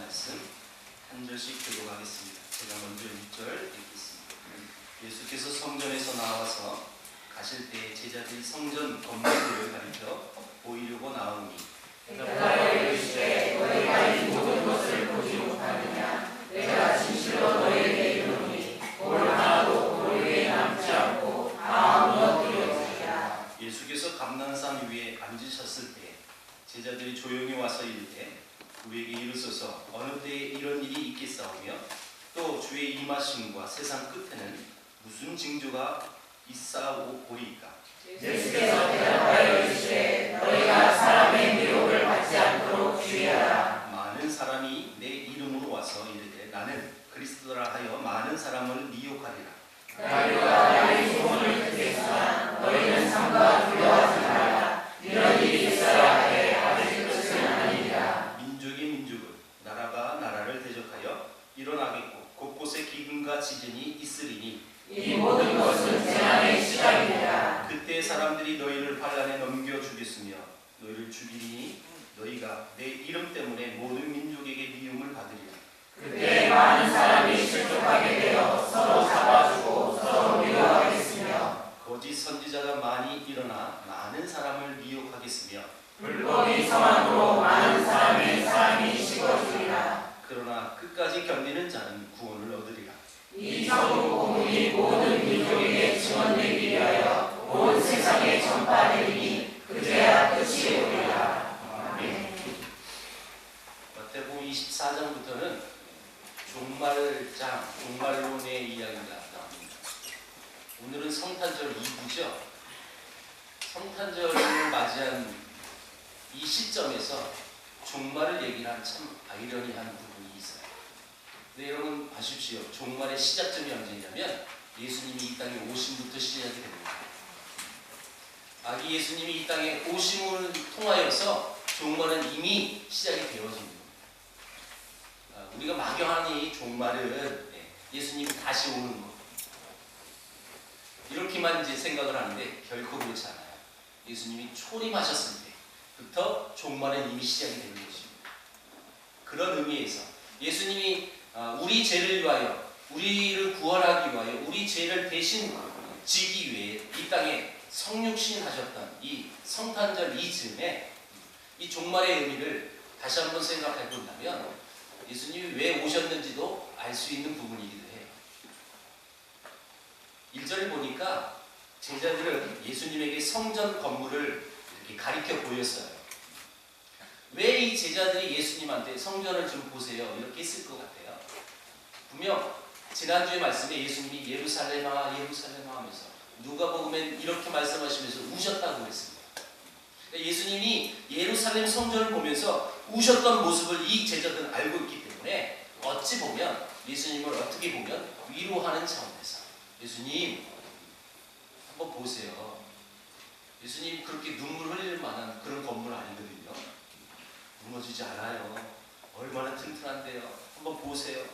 말씀 한 절씩 교독하겠습니다. 제가 먼저 1절 읽겠습니다. 예수께서 성전에서 나와서 가실 때 제자들이 성전 건물을 가리켜 보이려고 나오니 내가 이르시되 너희가 이 모든 것을 보지 못하느냐. 내가 진실로 너희에게 이르노니 돌 하나도 돌 위에 남지 않고 다 무너뜨려지리라. 예수께서 감난산 위에 앉으셨을 때 제자들이 조용히 와서 이르되 우리에게 이르소서 어느 때에 이런 일이 있겠사오며 또 주의 임하심과 세상 끝에는 무슨 징조가 있사오리이까. 예수께서 대답하여 이르시되 너희가 사람의 미혹을 받지 않도록 주의하라. 많은 사람이 내 이름으로 와서 이르되 나는 그리스도라 하여 많은 사람을 미혹하리라. 너희가 나의 소문을 듣겠으나 너희는 삼가 두려워하지 말라. 이런 일이 있어야 해 아직 끝은 아니니라. 민족이 민족을 나라가 나라를 대적하여 일어나겠고 곳곳에 기근과 지진이 있으리니 이 모든 것은 재앙의 시작이니라. 그때 사람들이 너희를 반란에 넘겨주겠으며 너희를 죽이니 너희가 내 이름 때문에 모든 민족에게 미움을 받으리라. 그때 많은 사람이 실족하게 되어 서로 잡아주고 서로 미워하겠으며 거짓 선지자가 많이 일어나 많은 사람을 미혹하겠으며 불법이 성함으로 많은 사람의 사랑이 식어지리라. 그러나 끝까지 견디는 자는 구원을 얻으리라. 이 천국 복음이 모든 민족에게 증언되기 위하여 온 세상에 전파되리니 그제야 끝이 오리라. 아멘. 마태복음 24장부터는 종말론의 이야기가 나옵니다. 오늘은 성탄절 2부죠. 성탄절을 맞이한 이 시점에서 종말을 얘기한 참 아이러니한 부분이 있어요. 근데 여러분 봐십시오. 종말의 시작점이 언제냐면 예수님이 이 땅에 오심부터 시작이 됩니다. 아기 예수님이 이 땅에 오심을 통하여서 종말은 이미 시작이 되어집니다. 우리가 막연한 이 종말은 예수님이 다시 오는 것 이렇게만 이제 생각을 하는데 결코 그렇지 않아요. 예수님이 초림하셨을 때부터 종말은 이미 시작이 되는 것입니다. 그런 의미에서 예수님이 우리 죄를 위하여 우리를 구원하기 위하여 우리 죄를 대신 지기 위해 이 땅에 성육신하셨던 이 성탄절 이즈음에 이 종말의 의미를 다시 한번 생각해 본다면 예수님이 왜 오셨는지도 알 수 있는 부분이기도 해요. 1절을 보니까 제자들은 예수님에게 성전 건물을 이렇게 가리켜 보였어요. 왜 이 제자들이 예수님한테 성전을 좀 보세요 이렇게 했을 것 같아요. 분명 지난주에 말씀에 예수님이 예루살렘아 예루살렘아 하면서 누가복음엔 이렇게 말씀하시면서 우셨다고 그랬습니다. 예수님이 예루살렘 성전을 보면서 우셨던 모습을 이 제자들은 알고 있기 때문에 어찌 보면 예수님을 어떻게 보면 위로하는 차원에서 예수님 한번 보세요. 예수님 그렇게 눈물 흘릴 만한 그런 건물 아니거든요. 무너지지 않아요. 얼마나 튼튼한데요. 한번 보세요.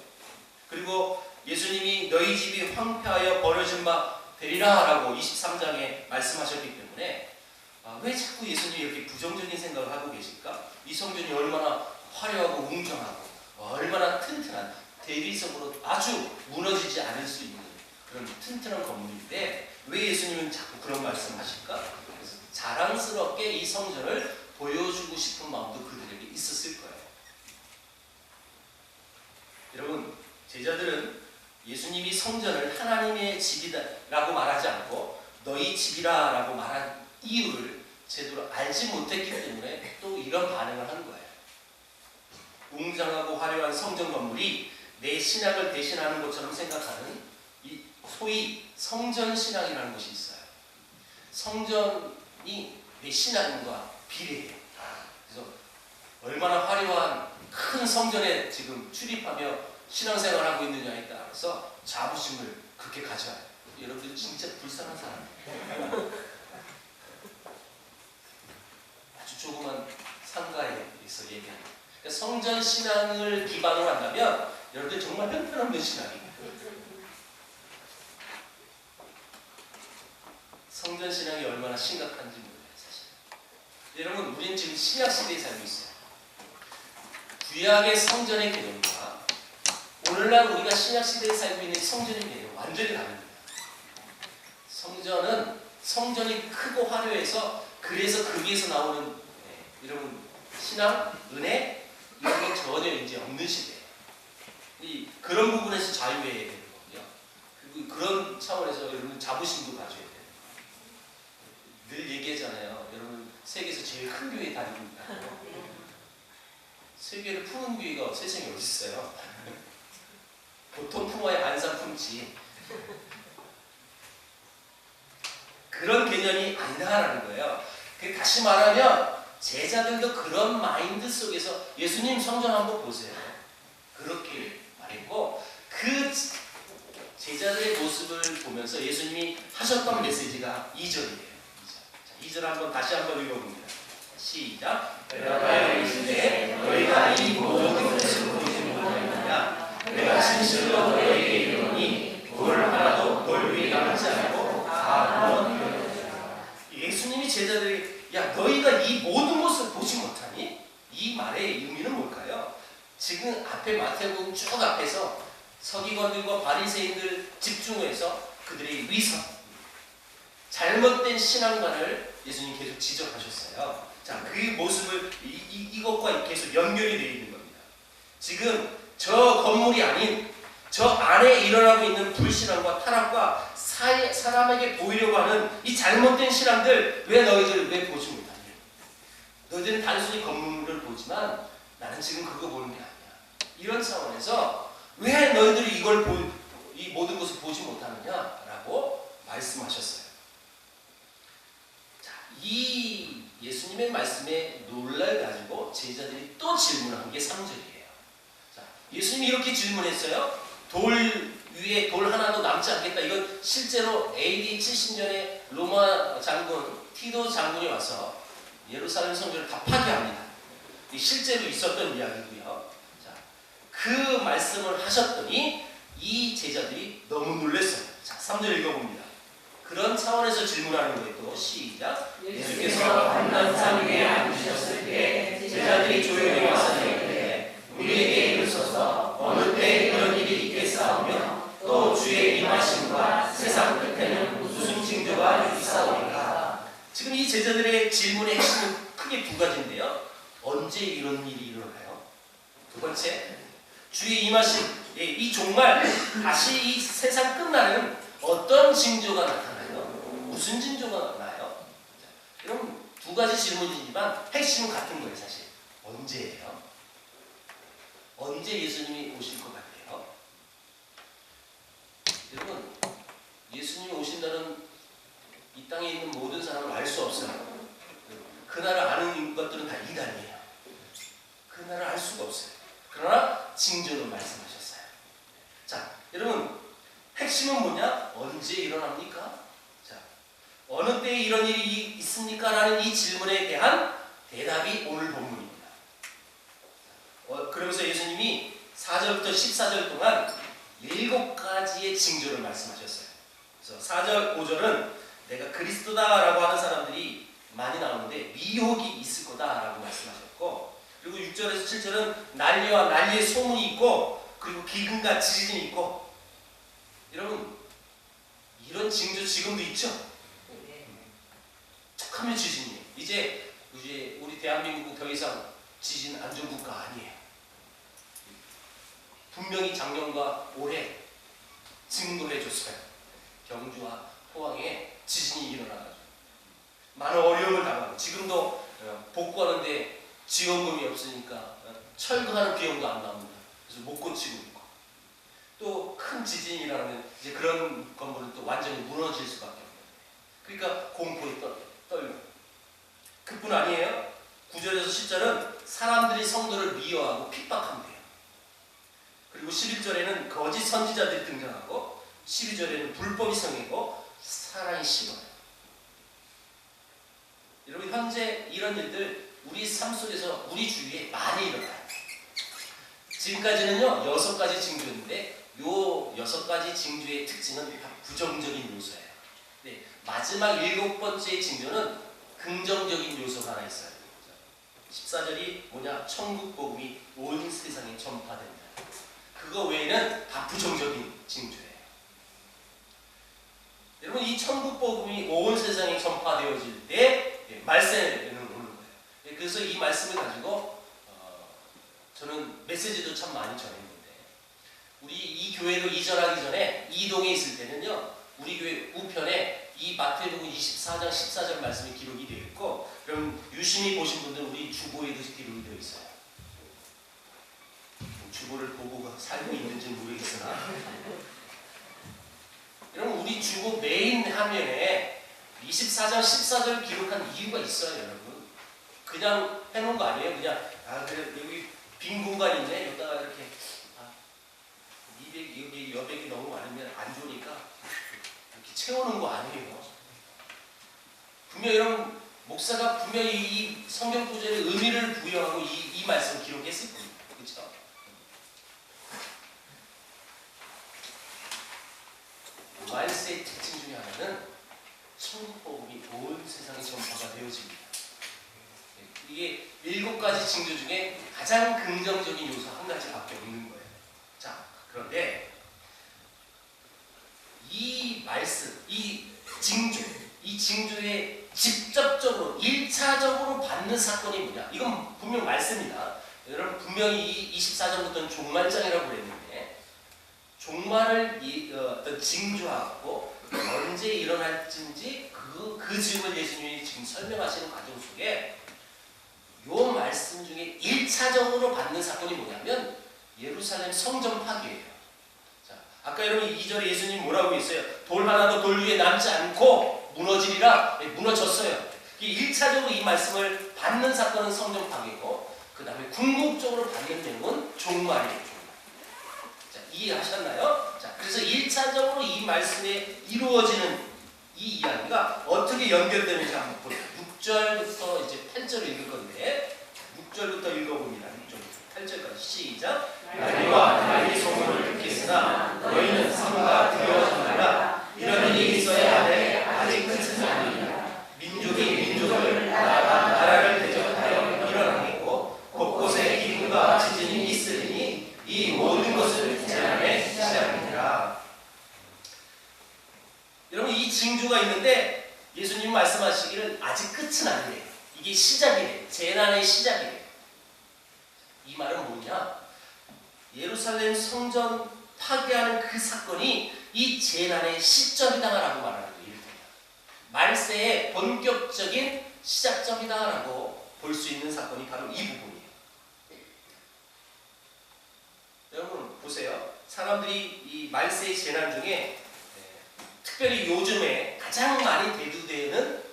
그리고 예수님이 너희 집이 황폐하여 버려진 바 되리라 라고 23장에 말씀하셨기 때문에 왜 자꾸 예수님이 이렇게 부정적인 생각을 하고 계실까? 이 성전이 얼마나 화려하고 웅장하고 얼마나 튼튼한 대리석으로 아주 무너지지 않을 수 있는 그런 튼튼한 건물인데 왜 예수님은 자꾸 그런 말씀하실까? 자랑스럽게 이 성전을 보여주고 싶은 마음도 그들에게 있었을 거예요. 여러분, 제자들은 예수님이 성전을 하나님의 집이라고 말하지 않고 너희 집이라 라고 말한 이유를 제대로 알지 못했기 때문에 또 이런 반응을 하는 거예요. 웅장하고 화려한 성전 건물이 내 신앙을 대신하는 것처럼 생각하는 이 소위 성전신앙이라는 것이 있어요. 성전이 내 신앙과 비례해요. 그래서 얼마나 화려한 큰 성전에 지금 출입하며 신앙생활하고 있느냐에 따라서 자부심을 그렇게 가져요. 여러분들 진짜 불쌍한 사람이에요. 아주 조그만 상가에서 얘기합니다. 그러니까 성전 신앙을 기반으로 한다면 여러분들 정말 형편없는 신앙이에요. 성전 신앙이 얼마나 심각한지 몰라요, 사실. 여러분, 우리는 지금 신약 시대에 살고 있어요. 구약의 성전의 개념과 오늘날 우리가 신약 시대에 살고 있는 성전의 개념 완전히 다릅니다. 성전은 성전이 크고 화려해서 그래서 거기에서 나오는 이런 신앙, 은혜 이런 게 전혀 이제 없는 시대예요. 그런 부분에서 자유해야 되는 거고요. 그리고 그런 차원에서 여러분 자부심도 가져야 돼요. 늘 얘기하잖아요. 여러분 세계에서 제일 큰 교회 다닙니다. 세계를 푸는 교회가 세상에 어디 있어요? 보통 품어야 안산 품지. 그런 개념이 아니다라는 거예요. 다시 말하면 제자들도 그런 마인드 속에서 예수님 성전 한번 보세요. 그렇게 말했고 그 제자들의 모습을 보면서 예수님이 하셨던 메시지가 2절이에요. 2절 한번 다시 한번 읽어봅니다. 시작. 내가 이르시되 너희가 이 모든 것을 보지 못하느냐 내가 진실로 너희에게 이르노니 돌 하나도 돌 위에 남지 않고 다 무너뜨리리라. 예수님이 제자들에게 야 너희가 이 모든 것을 보지 못하니? 이 말의 의미는 뭘까요? 지금 앞에 마태복음 쭉 앞에서 서기관들과 바리새인들 집중해서 그들의 위선, 잘못된 신앙관을 예수님 계속 지적하셨어요. 자, 그 모습을 이것과 계속 연결이 되어 있는 겁니다. 지금 저 건물이 아닌 저 안에 일어나고 있는 불신앙과 타락과 사람에게 보이려고 하는 이 잘못된 신앙들 왜 너희들 왜 보지 못하니? 너희들은 단순히 건물을 보지만 나는 지금 그거 보는 게 아니야. 이런 차원에서 왜 너희들이 이 모든 것을 보지 못하느냐라고 말씀하셨어요. 자, 이 예수님의 말씀에 놀랄 가지고 제자들이 또 질문한 게 3절이에요. 자, 예수님이 이렇게 질문했어요. 돌 위에 돌 하나도 남지 않겠다. 이건 실제로 AD 70년에 로마 장군 티도 장군이 와서 예루살렘 성전을 다 파괴합니다. 실제로 있었던 이야기고요. 자, 그 말씀을 하셨더니 이 제자들이 너무 놀랐어요. 자, 3절 읽어봅니다. 그런 차원에서 질문하는 거예요. 또 시작. 예수께서 감람산 위에 앉으셨을 때 제자들이 조용히 와서 이르되 우리에게 이르소서 어느 때 이런 일이 있겠사오며 또 주의 임하심과 세상 끝에는 무슨 징조가 있사오리까. 지금 이 제자들의 질문의 핵심은 크게 두 가지인데요. 언제 이런 일이 일어나요? 두 번째, 주의 임하심. 이 종말 다시 이 세상 끝나는 어떤 징조가 나타나요? 무슨 징조가 나요? 여러분 두 가지 질문이지만 핵심은 같은 거예요. 사실 언제예요? 언제 예수님이 오실 것 같아요? 여러분 예수님이 오신다는 이 땅에 있는 모든 사람을 알 수 없어요. 그날을 아는 것들은 다 이단이에요. 그날을 알 수가 없어요. 그러나 징조로 말씀하셨어요. 자, 여러분 핵심은 뭐냐? 언제 일어납니까? 자, 어느 때에 이런 일이 있습니까? 라는 이 질문에 대한 대답이 오늘 본문입니다. 그러면서 예수님이 4절부터 14절 동안 7가지의 징조를 말씀하셨어요. 그래서 4절, 5절은 내가 그리스도다라고 하는 사람들이 많이 나오는데 미혹이 있을 거다라고 말씀하셨고, 그리고 6절에서 7절은 난리와 난리의 소문이 있고, 그리고 기근과 지진이 있고. 여러분 이런 징조 지금도 있죠? 툭하면 지진이에요. 이제 우리 대한민국은 더 이상 지진 안전국가 아니에요. 분명히 작년과 올해 증거를 해줬어요. 경주와 포항에 지진이 일어나가지고 많은 어려움을 당하고, 지금도 복구하는데 지원금이 없으니까 철거하는 비용도 안 나옵니다. 그래서 못 고치고 있고, 또 큰 지진이 일어나면 이제 그런 건물은 또 완전히 무너질 수밖에 없는 거예요. 그러니까 공포에 떨려. 그뿐 아니에요. 9절에서 10절은 사람들이 성도를 미워하고 핍박한대요. 그리고 11절에는 거짓 선지자들이 등장하고, 12절에는 불법이 성이고 사랑이 식어요. 여러분 현재 이런 일들 우리 삶 속에서 우리 주위에 많이 일어나요. 지금까지는요 6가지 징조인데, 요 6가지 징조의 특징은 다 부정적인 요소예요. 네, 마지막 7번째 징조는 긍정적인 요소가 하나 있어요. 14절이 뭐냐? 천국 복음이 온 세상에 전파된다. 그거 외에는 다 부정적인 징조예요. 여러분, 이 천국 복음이 온 세상에 전파되어질 때 말세는 오는 거예요. 그래서 이 말씀을 가지고 저는 메시지도 참 많이 전했는데, 우리 이 교회로 이전하기 전에 이동에 있을 때는요, 우리 교회 우편에 이 마태복음 24장 14절 말씀이 기록이 되어 있고, 그럼 유심히 보신 분들은 우리 주보에도 기록이 되어 있어요. 주보를 보고 살고 있는지 모르겠으나, 여러분, 우리 주보 메인 화면에 24장 14절 기록한 이유가 있어요, 여러분. 그냥 해놓은 거 아니에요. 그냥 그래, 여기 빈 공간 있네. 여기다가 이렇게 200 여기 여백이 너무 많으면 안 좋으니까 이렇게 채워놓은 거 아니에요. 분명 여러분, 목사가 분명히 이 성경 구절에 의미를 부여하고 이 말씀을 기록했을 겁니다. 그렇죠? 말세의 특징 중에 하나는 천국 복음이 온 세상에 전파가 되어집니다. 이게 7가지 징조 중에 가장 긍정적인 요소 한 가지밖에 없는 거예요. 자, 그런데 이 말씀, 이 징조에 직접적으로 1차적으로 받는 사건이 뭐냐? 이건 분명 말씀이다. 여러분, 분명히 이 24절부터는 종말장이라고 그랬는데, 종말을 어떤 징조하고 언제 일어날지 그 즈음을 예수님이 지금 설명하시는 과정 속에 요 말씀 중에 1차적으로 받는 사건이 뭐냐면 예루살렘 성전 파괴예요. 자, 아까 여러분 2절에 예수님이 뭐라고 했어요? 돌 하나도 돌 위에 남지 않고 무너지리라. 무너졌어요. 1차적으로 이 말씀을 받는 사건은 성전 파괴고, 그 다음에 궁극적으로 받는 내용은 종말이에요. 자, 이해하셨나요? 자, 그래서 1차적으로 이 말씀에 이루어지는 이 이야기가 어떻게 연결되는지 한번 보세요. 6절부터 이제 8절을 읽을 건데, 6절부터 읽어봅니다. 6절부터 8절까지 시작. 나리와 나의 소문을 듣겠으나 너희는 삼가 두려워하느라. 이런 일이 있어야 하되 아직 끝은 아니니라. 민족이 민족을, 나라가 나라를 대적하여 일어나겠고 곳곳에 기근과 지진이 있으리니 이 모든 것은 재난의 시작이니라. 여러분, 이 징조가 있는데 예수님 말씀하시기를 아직 끝은 아니래요. 이게 시작이래요. 재난의 시작이래요. 이 말은 뭐냐? 예루살렘 성전 파괴하는 그 사건이 이 재난의 시점이다라고 말하는 거예요. 말세의 본격적인 시작점이다라고 볼 수 있는 사건이 바로 이 부분이에요. 여러분 보세요. 사람들이 이 말세의 재난 중에 특별히 요즘에 가장 많이 대두되는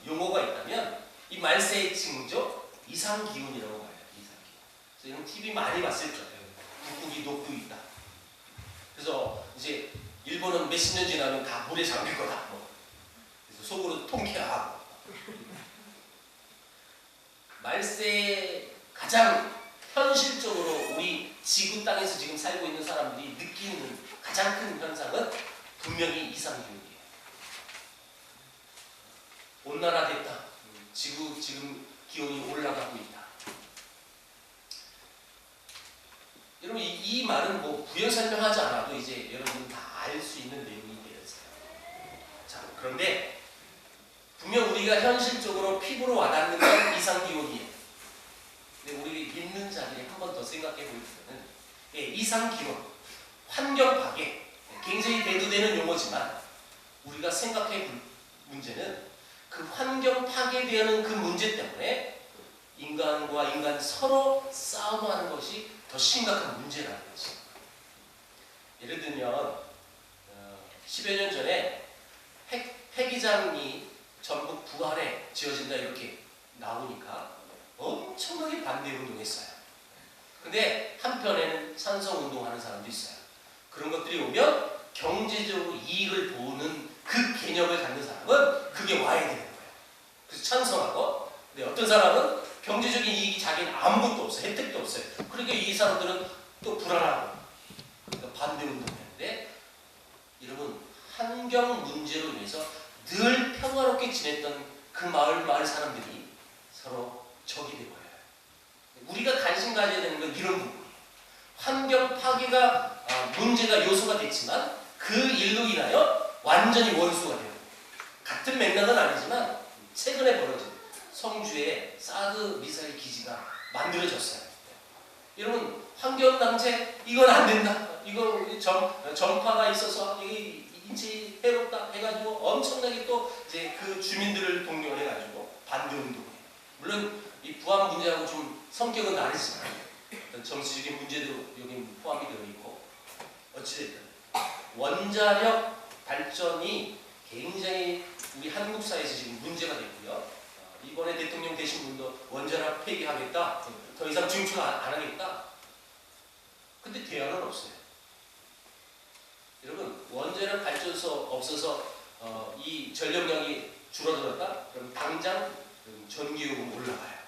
용어가 있다면 이 말세의 징조, 이상기온이라고 말해요. 이상기온. 그래서 이런 TV 많이 봤을 거예요. 북극이 녹고 있다. 그래서 이제 일본은 몇십 년 지나면 다 물에 잠길 거다. 그래서 속으로 통쾌하고. 말세의 가장 현실적으로 우리 지구 땅에서 지금 살고 있는 사람들이 느끼는 가장 큰 현상은 분명히 이상기온이에요. 온난화됐다. 지구 지금 기온이 올라가고 있다. 여러분 이 말은 뭐 부연 설명하지 않아도 이제 여러분 다 알 수 있는 내용이 되었어요. 자, 그런데 분명 우리가 현실적으로 피부로 와닿는 건 이상기온이에요. 근데 우리 믿는 자들이 한 번 더 생각해 볼 때는 이상기온, 환경 파괴, 굉장히 대두되는 용어지만 우리가 생각해 볼 문제는 그 환경 파괴되는 그 문제 때문에 인간과 인간 서로 싸움하는 것이 더 심각한 문제라는 거지. 예를 들면 10여 년 전에 폐기장이 전북 부안에 지어진다 이렇게 나오니까 엄청나게 반대 운동했어요. 근데 한편에는 찬성 운동하는 사람도 있어요. 그런 것들이 오면 경제적으로 이익을 보는 그 개념을 갖는 사람은 그게 와야 되는 거예요. 그래서 찬성하고, 근데 어떤 사람은 경제적인 이익이 자기는 아무것도 없어요. 혜택도 없어요. 그러니까 이 사람들은 또 불안하고, 그러니까 반대 운동하는데, 여러분 환경 문제로 인해서 늘 평화롭게 지냈던 그 마을 사람들이 서로 적이 되어버려요. 우리가 관심 가져야 되는 건 이런 부분이에요. 환경 파괴가 문제가 요소가 됐지만 그 일로 인하여 완전히 원수가 돼요. 같은 맥락은 아니지만 최근에 벌어진 성주에 사드 미사일 기지가 만들어졌어요. 여러분 환경 낭제 이건 안 된다. 이거 전파가 있어서 이게 인체 해롭다 해가지고 엄청나게 또 이제 그 주민들을 동요해가지고 반대 운동해요. 물론 이 부안 문제하고 좀 성격은 다르지만 어떤 정치적인 문제도 여기 포함이 되어 있고 어찌됐든 원자력 발전이 굉장히 우리 한국 사회에서 지금 문제가 됐고요. 이번에 대통령 되신 분도 원자력 폐기하겠다. 더 이상 증축 안 하겠다. 근데 대안은 없어요. 여러분 원자력 발전소 없어서 이 전력량이 줄어들었다? 그럼 당장 전기요금 올라가요.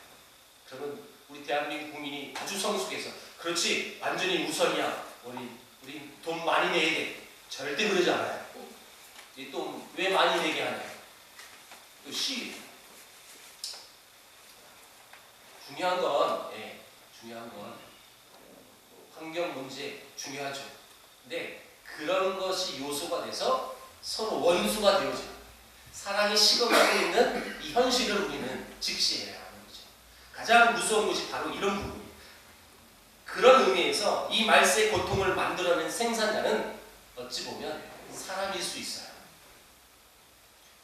그러면 우리 대한민국 국민이 아주 성숙해서 그렇지 완전히 우선이야. 우리 돈 많이 내야 돼. 절대 그러지 않아요. 또 왜 많이 내게 하냐? 시기. 중요한 건 환경 문제 중요하죠. 근데 그런 것이 요소가 돼서 서로 원수가 되어져. 사랑이 식어가고 있는 이 현실을 우리는 직시해야 하는 거죠. 가장 무서운 것이 바로 이런 부분이에요. 그런 의미에서 이 말세의 고통을 만들어낸 생산자는 어찌 보면 사람일 수 있어요.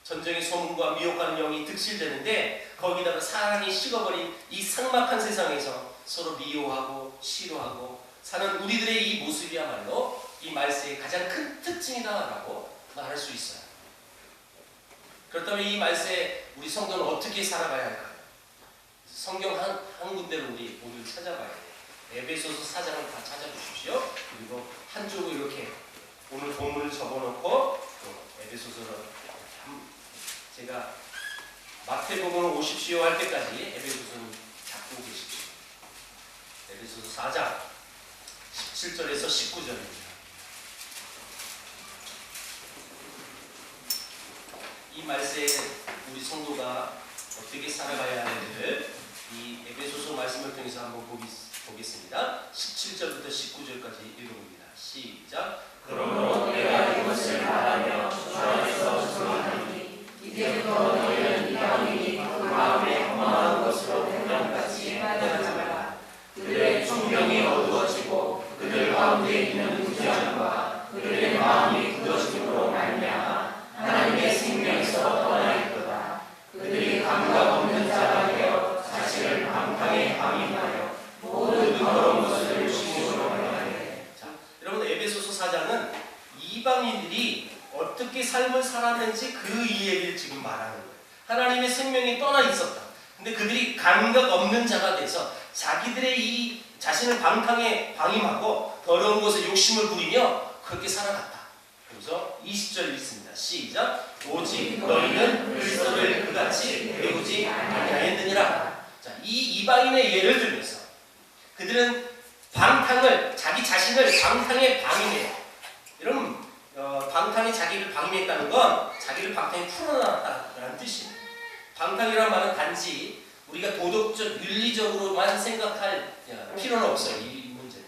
전쟁의 소문과 미혹하는 영이 득실되는데 거기다가 사랑이 식어버린 이 삭막한 세상에서 서로 미워하고 싫어하고 사는 우리들의 이 모습이야말로 이 말세의 가장 큰 특징이다라고 말할 수 있어요. 그렇다면 이 말세에 우리 성도는 어떻게 살아가야 할까요? 성경 한 군데를 우리 모두 찾아봐야 돼요. 에베소서 4장을 다 찾아보십시오. 그리고 한 쪽을 이렇게 오늘 본문을 적어놓고 또 에베소서를 제가 마태복음을 오십시오 할 때까지 에베소서는 잡고 계십시오. 에베소서 4장 17절에서 19절입니다. 이 말세에 우리 성도가 어떻게 살아가야 하는지를 이 에베소서 말씀을 통해서 한번 보겠습니다. 17절부터 19절까지 읽어봅니다. 시작. 그러므로 내가 이것을 말하며 주 안에서 소망하니 이제부터 너희는 이방인이 그 마음에 허망한 것으로 변명같이 하지 말라. 그들의 총명이 어두워지고 그들 가운데 있는 무지함과 그들의 마음이 굳어짐으로 말미암아 하나님의 생명에서 떠나 있도다. 그들이 감각 없는 자가 되어 자신을 방탕에 방임하여 모든 더러운 것을 중심으로 행하되. 자, 여러분 에베소서 4장은 이방인들이 어떻게 삶을 살았는지 그 이야기를 지금 말하는 거예요. 하나님의 생명이 떠나 있었다. 근데 그들이 감각 없는 자가 돼서 자기들의 이 자신을 방탕에 방임하고 더러운 것에 욕심을 부리며 그렇게 살아갔다. 그래서 20절 읽습니다. 시작. 오직 너희는 그리스도를 그같이 배우지 아니하였느니라. 자, 이 이방인의 예를 들면서 그들은 자기 자신을 방탕에 방임해요. 여러분 방탕이 자기를 방임했다는 건 자기를 방탕에 풀어놨다는 뜻이에요. 방탕이라는 말은 단지 우리가 도덕적, 윤리적으로만 생각할 필요는 없어요. 이 문제는.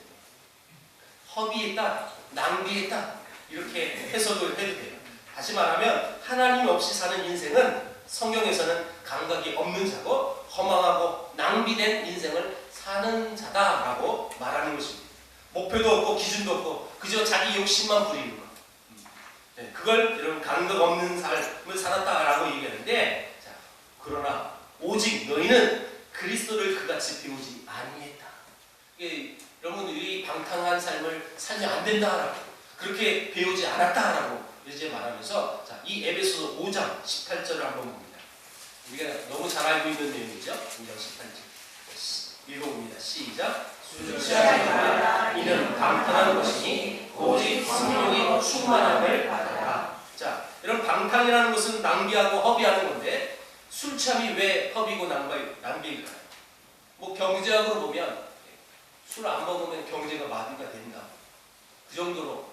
허비했다, 낭비했다 이렇게 해석을 해도 돼요. 다시 말하면 하나님 없이 사는 인생은 성경에서는 감각이 없는 자고 허망하고 낭비된 인생을 사는 자다라고 말하는 것입니다. 목표도 없고 기준도 없고 그저 자기 욕심만 부리는 것. 그걸 여러분 감각 없는 삶을 살았다라고 얘기하는데, 자, 그러나 오직 너희는 그리스도를 그같이 배우지 아니했다. 여러분 이 방탕한 삶을 살면 안 된다라고 그렇게 배우지 않았다라고 이제 말하면서, 자, 이 에베소서 5장 18절을 한번 봅니다. 우리가 너무 잘 알고 있는 내용이죠. 5장 18절 읽어봅니다. 시작. 수치하지 말라. 이는 방탕한 것이니 오직 성령이 충만함을 받아라. 자, 이런 방탕이라는 것은 낭비하고 허비하는 건데 술 취함이 왜 허비고 낭비일까요? 뭐 경제학으로 보면 술 안 먹으면 경제가 마비가 된다. 그 정도로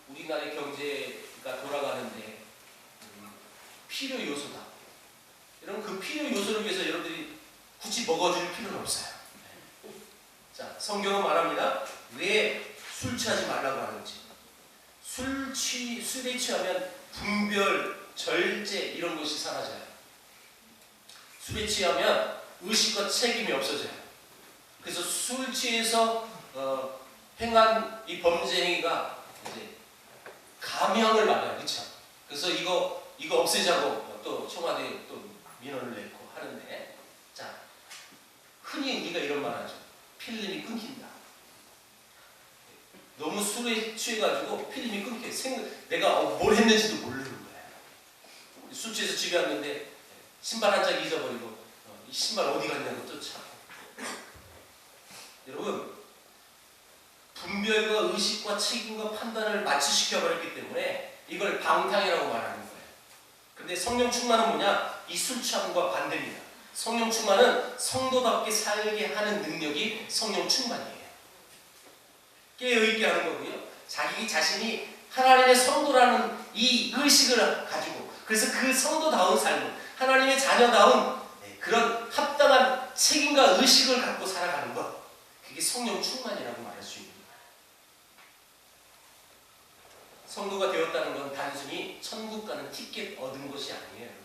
우리나라의 경제가 돌아가는데 필요 요소다. 여러분 그 필요 요소를 위해서 여러분들이 굳이 먹어줄 필요는 없어요. 성경은 말합니다. 왜 술 취하지 말라고 하는지. 술에 취하면 분별, 절제 이런 것이 사라져요. 술에 취하면 의식과 책임이 없어져요. 그래서 술 취해서 행한 이 범죄 행위가 이제 감형을 받아요. 그렇죠? 그래서 이거 없애자고 또 청와대에 또 민원을 냈고 하는데, 자, 흔히 우리가 이런 말 하죠. 필름이 끊긴다. 너무 술에 취해가지고 필름이 끊겨. 내가 뭘 했는지도 모르는 거야. 술 취해서 집에 왔는데 신발 한 짝 잊어버리고 이 신발 어디 갔냐고 쫓아. 여러분, 분별과 의식과 책임과 판단을 마취시켜버렸기 때문에 이걸 방탕이라고 말하는 거예요. 근데 성령 충만은 뭐냐? 이 술 취함과 반대입니다. 성령 충만은 성도답게 살게 하는 능력이 성령 충만이에요. 깨어있게 하는 거고요. 자기 자신이 하나님의 성도라는 이 의식을 가지고, 그래서 그 성도다운 삶을, 하나님의 자녀다운 그런 합당한 책임과 의식을 갖고 살아가는 것, 그게 성령 충만이라고 말할 수 있는 거예요. 성도가 되었다는 건 단순히 천국 가는 티켓 얻은 것이 아니에요, 여러분.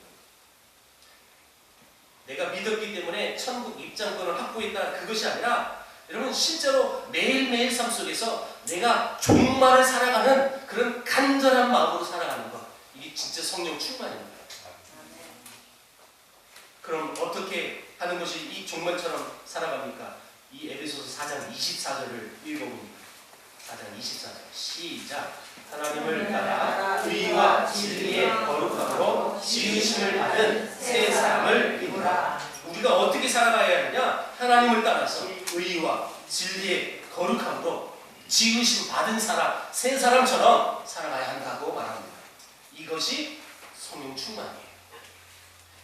내가 믿었기 때문에 천국 입장권을 확보했다, 그것이 아니라 여러분, 실제로 매일매일 삶 속에서 내가 종말을 살아가는 그런 간절한 마음으로 살아가는 것, 이게 진짜 성령 충만입니다. 그럼 어떻게 하는 것이 이 종말처럼 살아갑니까? 이 에베소서 4장 24절을 읽어봅니다. 4장 24절 시작. 하나님을 따라 의와 진리의 거룩함으로 지으심을 받은 새 사람을 입으라. 우리가 어떻게 살아가야 하느냐? 하나님을 따라서 의와 진리의 거룩함으로 지으심 받은 사람, 새 사람처럼 살아가야 한다고 말합니다. 이것이 성령 충만이에요.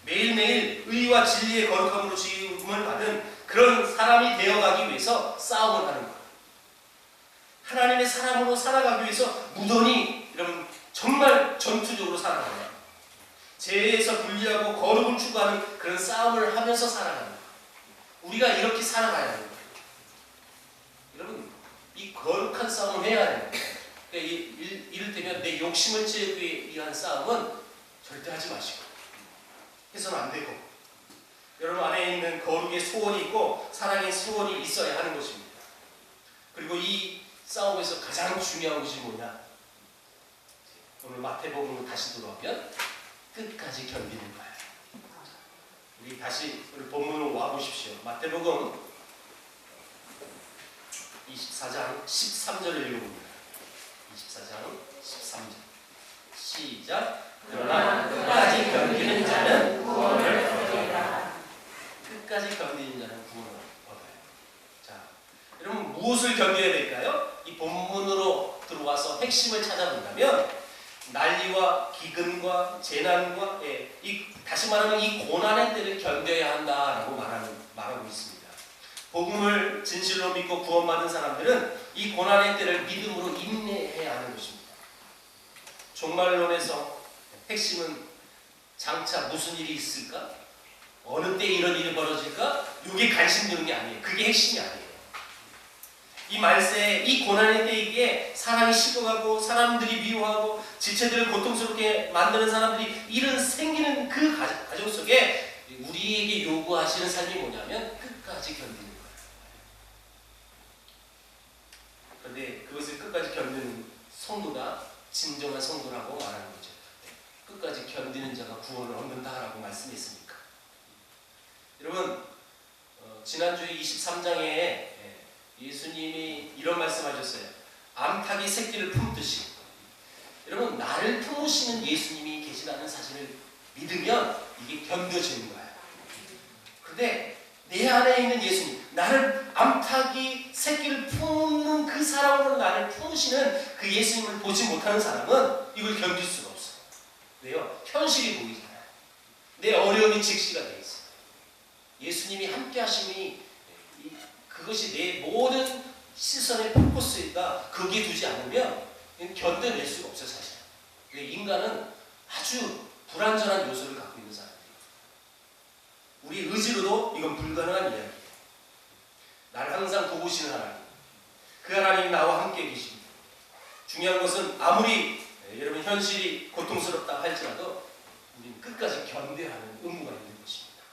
매일매일 의와 진리의 거룩함으로 지음을 받은 그런 사람이 되어가기 위해서 싸움을 하는 거예요. 하나님의 사람으로 살아가기 위해서 무던히 여러분 정말 전투적으로 살아가요. 죄에서 분리하고 거룩을 추구하는 그런 싸움을 하면서 살아가는 거예요. 우리가 이렇게 살아가야 합니다. 여러분, 이 거룩한 싸움을 해야 해요. 그러니까 이를테면 내 욕심을 채우기 위한 싸움은 절대 하지 마시고 해서는 안 되고, 여러분 안에 있는 거룩의 소원이 있고 사랑의 소원이 있어야 하는 것입니다. 그리고 이 싸움에서 가장 중요한 것이 뭐냐? 오늘 마태복음으로 다시 돌아오면 끝까지 견디는 거예요. 우리 다시 우리 본문으로 와보십시오. 마태복음 24장 13절을 읽어봅니다. 24장 13절 시작. 그러나 끝까지 견디는 자는 구원을 얻으리라. 끝까지 견디는 자는 구원을 얻어요. 자, 여러분 무엇을 견뎌야 될까요? 이 본문으로 들어와서 핵심을 찾아본다면 난리와 기근과 재난과 다시 말하면 이 고난의 때를 견뎌야 한다라고 말하고 있습니다. 복음을 진실로 믿고 구원받은 사람들은 이 고난의 때를 믿음으로 인내해야 하는 것입니다. 종말론에서 핵심은 장차 무슨 일이 있을까? 어느 때 이런 일이 벌어질까? 이게 관심 두는 게 아니에요. 그게 핵심이 아니에요. 이 말세에 이 고난의 때이기에 사랑이 식어가고 사람들이 미워하고 지체들을 고통스럽게 만드는 사람들이 이런 생기는 그 가정 속에 우리에게 요구하시는 삶이 뭐냐면 끝까지 견디는 거예요. 그런데 그것을 끝까지 견디는 성도가 진정한 성도라고 말하는 거죠. 끝까지 견디는 자가 구원을 얻는다라고 말씀했으니까. 여러분, 지난주에 23장에 예수님이 이런 말씀하셨어요. 암탉이 새끼를 품듯이. 여러분, 나를 품으시는 예수님이 계시다는 사실을 믿으면 이게 견뎌지는 거예요. 그런데 내 안에 있는 예수님, 나를 암탉이 새끼를 품는 그 사람으로 나를 품으시는 그 예수님을 보지 못하는 사람은 이걸 견딜 수가 없어요. 왜요? 현실이 보이잖아요. 내 어려움이 직시가 되어 있어요. 예수님이 함께 하심이 그것이 내 모든 시선의 포커스가 거기에 두지 않으면 견뎌낼 수가 없어요, 사실. 인간은 아주 불완전한 요소를 갖고 있는 사람이에요. 우리 의지로도 이건 불가능한 이야기예요. 나를 항상 도우시는 하나님, 그 하나님이 나와 함께 계십니다. 중요한 것은 아무리 여러분 현실이 고통스럽다 할지라도 우리는 끝까지 견뎌하는 의무가 있는 것입니다.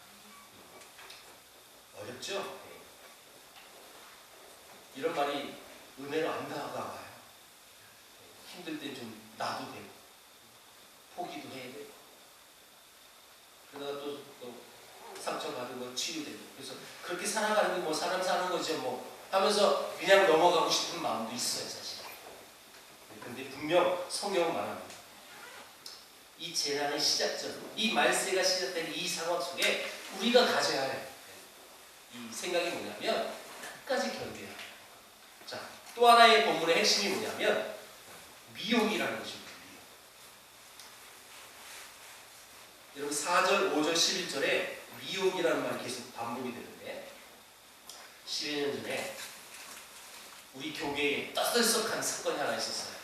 어렵죠? 이런 말이 은혜로 안 다가와요. 힘들 땐 좀 놔도 되고 포기도 해야 되고 그러다가 또 상처받은 거 치유되고 그래서 그렇게 살아가는 게 뭐 사람 사는 거죠 뭐 하면서 그냥 넘어가고 싶은 마음도 있어요 사실. 근데 분명 성경은 말합니다. 이 재난의 시작점, 이 말세가 시작된 이 상황 속에 우리가 가져야 할 이 생각이 뭐냐면 끝까지 견뎌야 해요. 자, 또 하나의 본문의 핵심이 뭐냐면 미혹이라는 것입니다. 여러분 4절, 5절, 11절에 미혹이라는 말이 계속 반복이 되는데 12년 전에 우리 교계에 떠들썩한 사건이 하나 있었어요.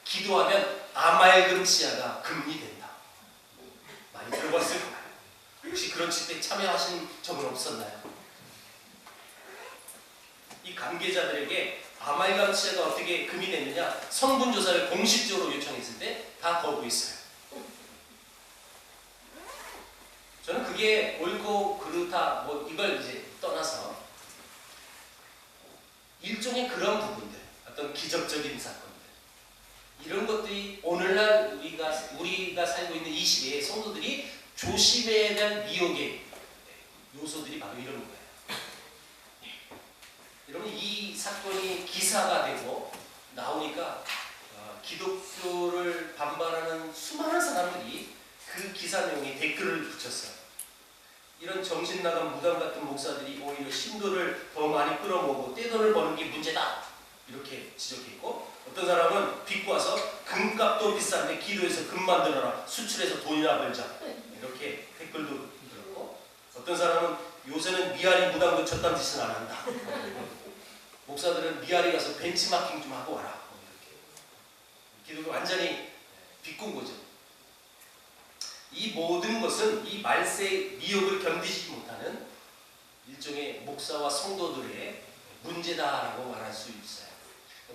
기도하면 아말금 치아가 금리된다. 많이 들어봤을 거예요. 혹시 그런 집회에 참여하신 적은 없었나요? 이 관계자들에게 아말감 치아가 어떻게 금이 됐느냐 성분 조사를 공식적으로 요청했을 때 다 거부했어요. 저는 그게 옳고 그르다 뭐 이걸 이제 떠나서 일종의 그런 부분들, 어떤 기적적인 사건들 이런 것들이 오늘날 우리가 살고 있는 이 시대에 성도들이 조심해야 될 미혹의 요소들이 바로 이런 거예요. 여러분 이 사건이 기사가 되고 나오니까 기독교를 반발하는 수많은 사람들이 그 기사 내용에 댓글을 붙였어요. 이런 정신나간 무당 같은 목사들이 오히려 신도를 더 많이 끌어모으고 떼돈을 버는 게 문제다 이렇게 지적했고 어떤 사람은 빚고 와서 금값도 비싼데 기도해서 금 만들어라 수출해서 돈이나 벌자 이렇게 댓글도 들었고 어떤 사람은 요새는 미아리 무당도 저딴 짓은 안 한다. 목사들은 미아리 가서 벤치마킹 좀 하고 와라. 이렇게 기독교 완전히 비꾼 거죠. 이 모든 것은 이 말세의 미혹을 견디지 못하는 일종의 목사와 성도들의 문제다라고 말할 수 있어요.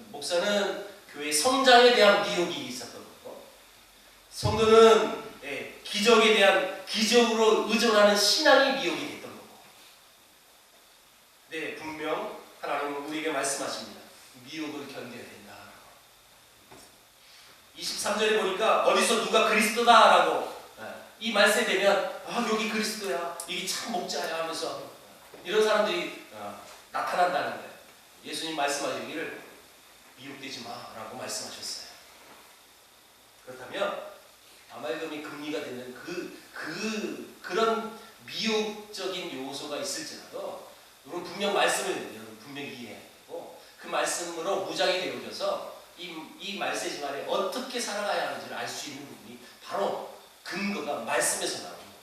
목사는 교회 성장에 대한 미혹이 있었던 거고 성도는 기적에 대한 기적으로 의존하는 신앙이 미혹이 됐던 거고 네, 분명 하나님은 우리에게 말씀하십니다. 미혹을 견뎌야 된다. 23절에 보니까 어디서 누가 그리스도다라고 이 말세 되면 여기 그리스도야 여기 참 목자야 하면서 이런 사람들이 나타난다는 거예요. 예수님 말씀하시기를 미혹되지 마라고 말씀하셨어요. 그렇다면 아말금이 금리가 되는 그런 미혹적인 요소가 있을지라도 여러분 분명 말씀을 여러분 분명히 이해해야 되고 그 말씀으로 무장이 되어져서 이 말세 지만에 어떻게 살아가야 하는지를 알 수 있는 부분이 바로 근거가 말씀에서 나오는 겁니다.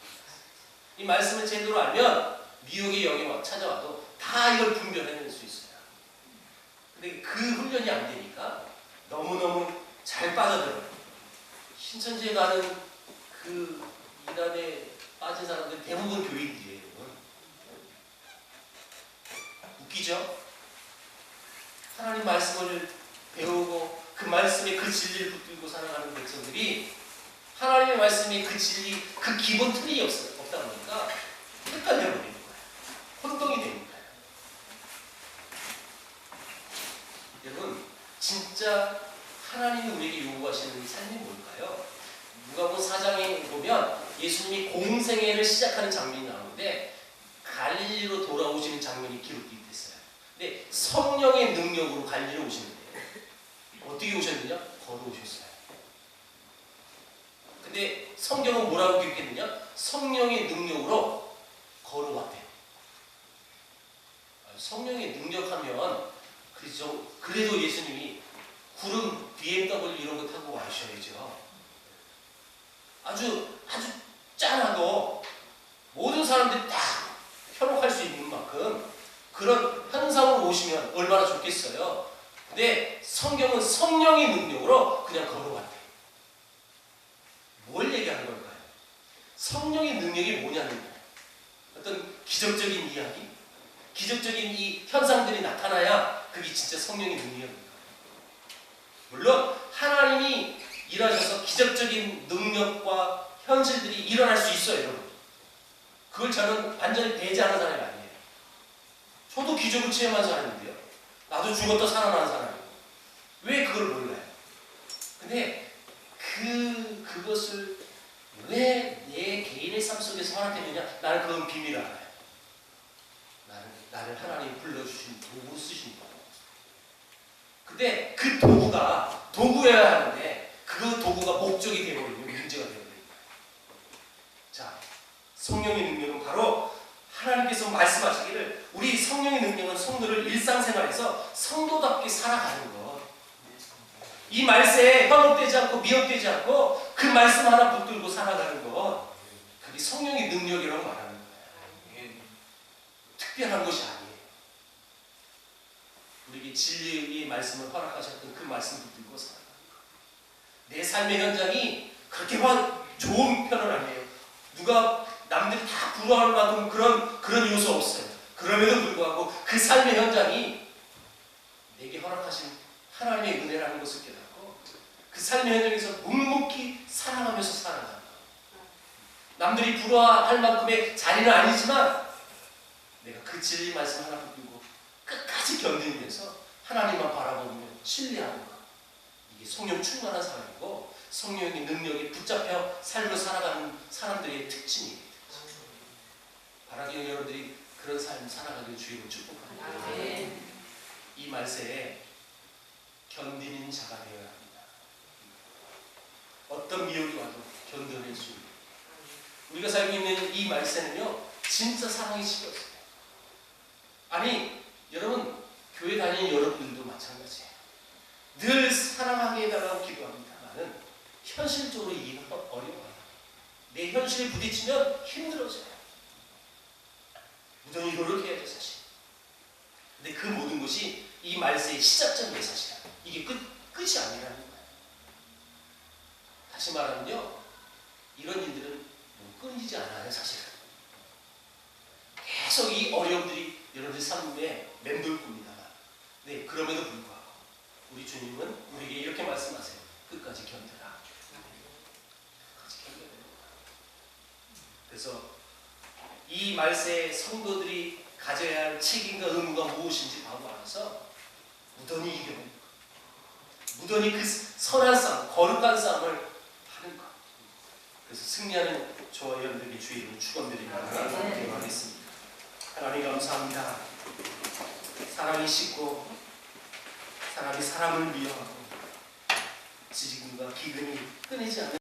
이 말씀을 제대로 알면 미혹의 영이 찾아와도 다 이걸 분별해낼 수 있어요. 근데 그 훈련이 안 되니까 너무너무 잘 빠져들어요. 신천지에 가는 그 이단에 빠진 사람들 대부분 교인들이에요. 웃기죠? 하나님 말씀을 배우고 그 말씀에 그 진리를 붙들고 살아가는 백성들이 하나님의 말씀에 그 진리, 그 기본 틀이 없다 보니까 헷갈려 버리는 거예요. 혼동이 되는 거예요. 여러분, 진짜 하나님이 우리에게 요구하시는 삶이 뭘까요? 누가복음 4장에 보면 예수님이 공생애를 시작하는 장면이 나오는데 갈릴리로 돌아오시는 장면이 기록되어 있어요. 근데 성령의 능력으로 갈릴리로 오시는데 어떻게 오셨느냐? 걸어오셨어요. 근데 성경은 뭐라고 기록했느냐? 성령의 능력으로 걸어왔대요. 성령의 능력하면 그래도 예수님이 구름, BMW 이런 거 타고 와셔야죠. 아주 짠하고 모든 사람들이 다 현혹할 수 있는 만큼 그런 현상으로 오시면 얼마나 좋겠어요. 근데 성경은 성령의 능력으로 그냥 걸어왔대요. 뭘 얘기하는 걸까요? 성령의 능력이 뭐냐는 거예요. 어떤 기적적인 이야기? 기적적인 이 현상들이 나타나야 그게 진짜 성령의 능력입니다. 물론 하나님이 일하셔서 기적적인 능력과 현실들이 일어날 수 있어요, 여러분. 그걸 저는 완전히 배제하는 사람이 아니에요. 저도 기적을 체험한 사람인데요. 나도 죽었다 살아난 사람이고. 왜 그걸 몰라요? 근데 그것을 왜 내 개인의 삶 속에서 허락했느냐? 나는 그건 비밀을 알아요. 나를 하나님 불러주신 도구로 쓰신 거예요. 근데 그 도구가 도구여야 하는데 그 도구가 목적이 되어버리면 문제가 되어버립니다. 자, 성령의 능력은 바로 하나님께서 말씀하시기를 우리 성령의 능력은 성도를 일상생활에서 성도답게 살아가는 것. 이 말세에 현혹되지 않고 미혹되지 않고 그 말씀 하나 붙들고 살아가는 것. 그게 성령의 능력이라고 말하는 거예요. 특별한 것이 아니에요. 우리에게 진리의 말씀을 허락하셨던 그 말씀 붙들고 살아가는 것. 내 삶의 현장이 그렇게 좋은 편은 아니에요. 누가 남들이 다 부러워할 만큼 그런 요소 없어요. 그럼에도 불구하고 그 삶의 현장이 내게 허락하신 하나님의 은혜라는 것을 깨닫고 그 삶의 현장에서 묵묵히 살아가면서 살아가는 거예요. 남들이 부러워할 만큼의 자리는 아니지만 내가 그 진리 말씀 하나 붙들고 끝까지 견디면서 하나님만 바라보며 신뢰하는 것. 이게 성령 충만한 사람이고 성령의 능력에 붙잡혀 삶을 살아가는 사람들의 특징이에요. 바라기는 여러분들이 그런 삶을 살아가길 주님을 축복합니다. 이 말세에 견디는 자가 되어야 합니다. 어떤 미혹이 와도 견뎌낼 수 있는 우리가 살고 있는 이 말세는요 진짜 사랑이 식었어요. 아니 여러분 교회 다니는 여러분들도 마찬가지예요. 늘 사랑하게 해달라고 기도합니다만은 현실적으로 이해가 어려워요. 내 현실에 부딪히면 힘들어져요. 무던히 노력해야죠 사실. 근데 그 모든 것이 이 말세의 시작점이에요 사실. 이게 끝이 아니라는 거예요. 다시 말하면요 이런 일들은 끊이지 않아요 사실은. 계속 이 어려움들이 여러분들 삶에 맴돌 겁니다. 네, 그럼에도 불구하고 우리 주님은 우리에게 이렇게 말씀하세요. 끝까지 견뎌라. 끝까지 견뎌야 됩니다. 그래서 이 말세에 성도들이 가져야 할 책임과 의무가 무엇인지 바로 알아서 무던히 이겨내는 것. 무던히 그 선한 싸움, 거룩한 싸움을 하는 것. 그래서 승리하는 저와 여러분들에게 주의 이름으로 축원드리며 기도하겠습니다. 하나님 감사합니다. 사랑이 씻고 사람이 사람을 미워하고 지지금과 기근이 끊이지 않는